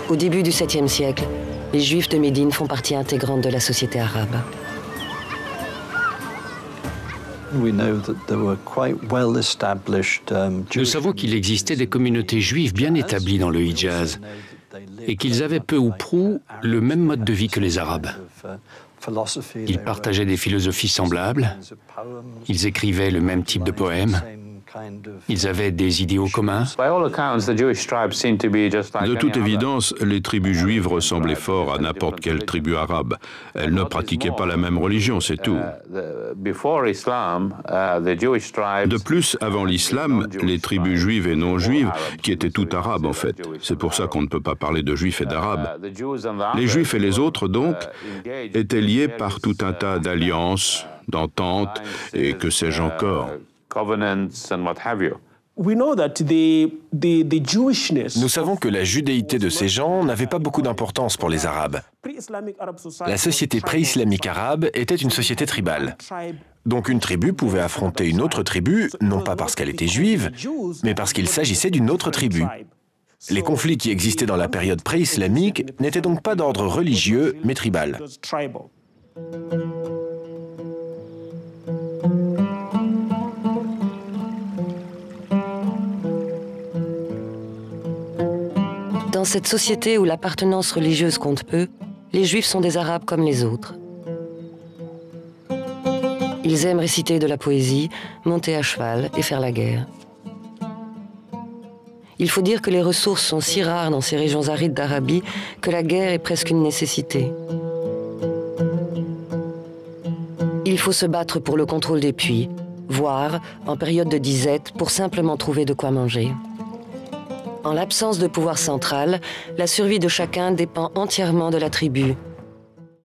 Au début du 7e siècle, les Juifs de Médine font partie intégrante de la société arabe. Nous savons qu'il existait des communautés juives bien établies dans le Hidjaz et qu'ils avaient peu ou prou le même mode de vie que les Arabes. Ils partageaient des philosophies semblables, ils écrivaient le même type de poèmes, ils avaient des idéaux communs. De toute évidence, les tribus juives ressemblaient fort à n'importe quelle tribu arabe. Elles ne pratiquaient pas la même religion, c'est tout. De plus, avant l'islam, les tribus juives et non juives, qui étaient toutes arabes en fait, c'est pour ça qu'on ne peut pas parler de juifs et d'arabes. Les juifs et les autres, donc, étaient liés par tout un tas d'alliances, d'ententes, et que sais-je encore. Nous savons que la judéité de ces gens n'avait pas beaucoup d'importance pour les Arabes. La société pré-islamique arabe était une société tribale. Donc une tribu pouvait affronter une autre tribu, non pas parce qu'elle était juive, mais parce qu'il s'agissait d'une autre tribu. Les conflits qui existaient dans la période pré-islamique n'étaient donc pas d'ordre religieux, mais tribal. Dans cette société où l'appartenance religieuse compte peu, les Juifs sont des Arabes comme les autres. Ils aiment réciter de la poésie, monter à cheval et faire la guerre. Il faut dire que les ressources sont si rares dans ces régions arides d'Arabie que la guerre est presque une nécessité. Il faut se battre pour le contrôle des puits, voire, en période de disette, pour simplement trouver de quoi manger. En l'absence de pouvoir central, la survie de chacun dépend entièrement de la tribu,